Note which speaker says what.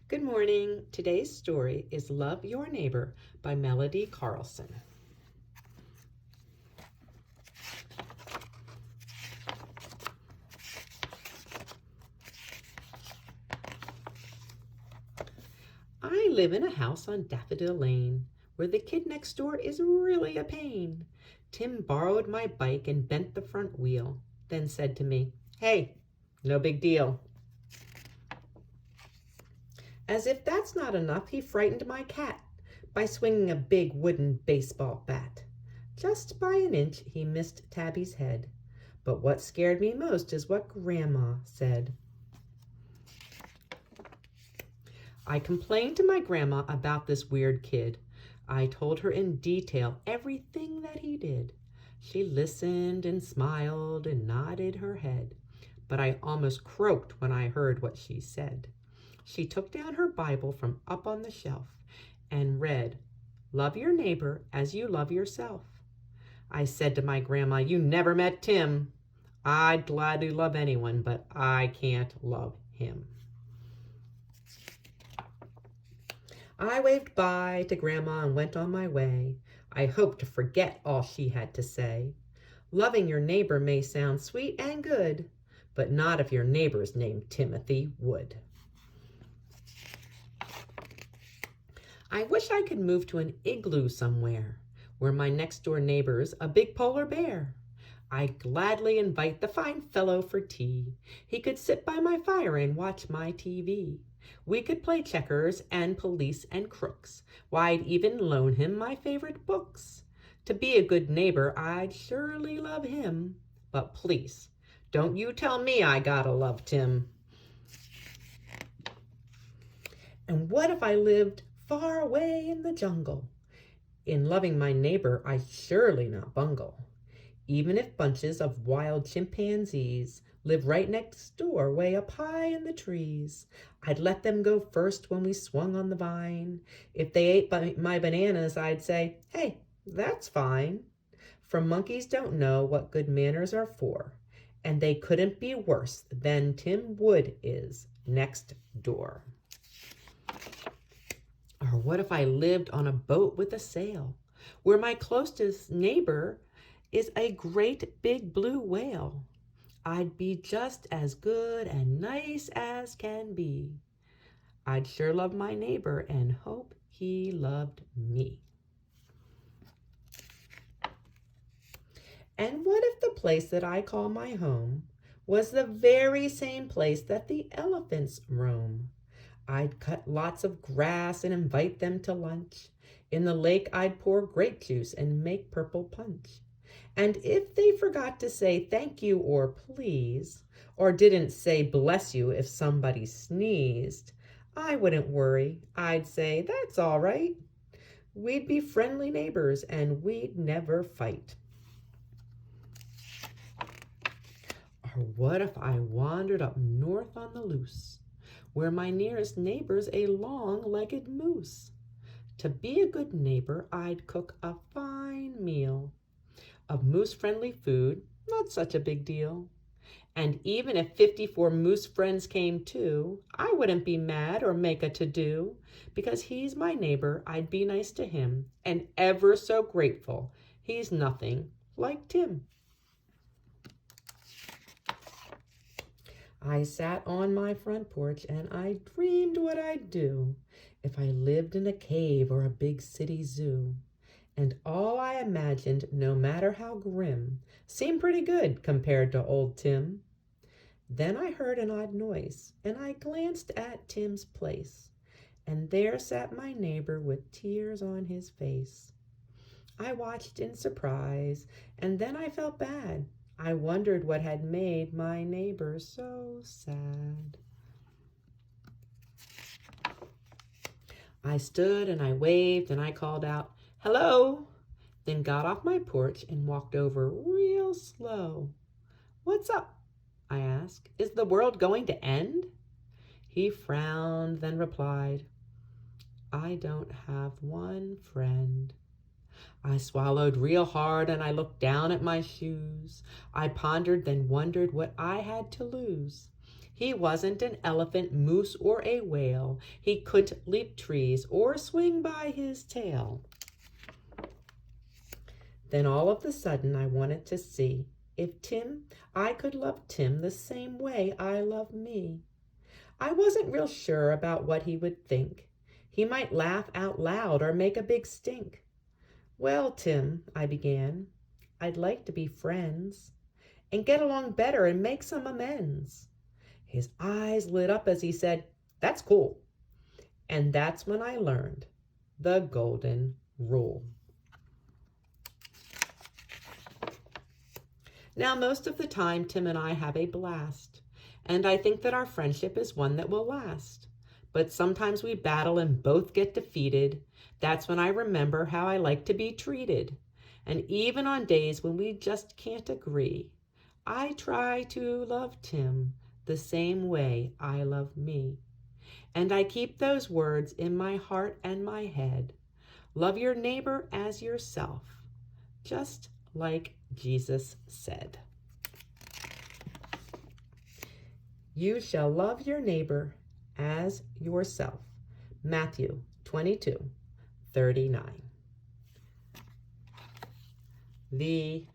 Speaker 1: Good morning. Today's story is Love Your Neighbor by Melody Carlson. I live in a house on Daffodil Lane, where the kid next door is really a pain. Tim borrowed my bike and bent the front wheel, then said to me, "Hey, no big deal." As if that's not enough, he frightened my cat by swinging a big wooden baseball bat. Just by an inch, he missed Tabby's head. But what scared me most is what Grandma said. I complained to my grandma about this weird kid. I told her in detail everything that he did. She listened and smiled and nodded her head, but I almost croaked when I heard what she said. She took down her Bible from up on the shelf and read, "Love your neighbor as you love yourself." I said to my grandma, "You never met Tim. I'd gladly love anyone, but I can't love him." I waved bye to Grandma and went on my way. I hoped to forget all she had to say. Loving your neighbor may sound sweet and good, but not if your neighbor's named Timothy Wood. I wish I could move to an igloo somewhere, where my next door neighbor's a big polar bear. I'd gladly invite the fine fellow for tea. He could sit by my fire and watch my TV. We could play checkers and police and crooks. Why, I'd even loan him my favorite books. To be a good neighbor, I'd surely love him. But please, don't you tell me I gotta love Tim. And what if I lived far away in the jungle? In loving my neighbor, I surely not bungle. Even if bunches of wild chimpanzees live right next door, way up high in the trees, I'd let them go first when we swung on the vine. If they ate my bananas, I'd say, "Hey, that's fine." For monkeys don't know what good manners are for, and they couldn't be worse than Tim Wood is next door. Or what if I lived on a boat with a sail, where my closest neighbor is a great big blue whale? I'd be just as good and nice as can be. I'd sure love my neighbor and hope he loved me. And what if the place that I call my home was the very same place that the elephants roam? I'd cut lots of grass and invite them to lunch. In the lake, I'd pour grape juice and make purple punch. And if they forgot to say thank you or please, or didn't say bless you if somebody sneezed, I wouldn't worry. I'd say, "That's all right." We'd be friendly neighbors and we'd never fight. Or what if I wandered up north on the loose, where my nearest neighbor's a long-legged moose? To be a good neighbor, I'd cook a fine meal of moose-friendly food, not such a big deal. And even if 54 moose friends came too, I wouldn't be mad or make a to-do, because he's my neighbor. I'd be nice to him, and ever so grateful he's nothing like Tim. I sat on my front porch and I dreamed what I'd do if I lived in a cave or a big city zoo. And all I imagined, no matter how grim, seemed pretty good compared to old Tim. Then I heard an odd noise, and I glanced at Tim's place, and there sat my neighbor with tears on his face. I watched in surprise, and then I felt bad. I wondered what had made my neighbor so sad. I stood and I waved and I called out, "Hello," then got off my porch and walked over real slow. "What's up?" I asked. "Is the world going to end?" He frowned, then replied, "I don't have one friend." I swallowed real hard and I looked down at my shoes. I pondered, then wondered what I had to lose. He wasn't an elephant, moose, or a whale. He couldn't leap trees or swing by his tail. Then all of a sudden I wanted to see if I could love Tim the same way I love me. I wasn't real sure about what he would think. He might laugh out loud or make a big stink. Well, Tim, I began, I'd like to be friends and get along better and make some amends. His eyes lit up as he said, "That's cool." And that's when I learned the golden rule. Now, most of the time, Tim and I have a blast, and I think that our friendship is one that will last. But sometimes we battle and both get defeated. That's when I remember how I like to be treated. And even on days when we just can't agree, I try to love Tim the same way I love me. And I keep those words in my heart and my head. Love your neighbor as yourself, just like Jesus said. You shall love your neighbor as yourself. Matthew 22:39. The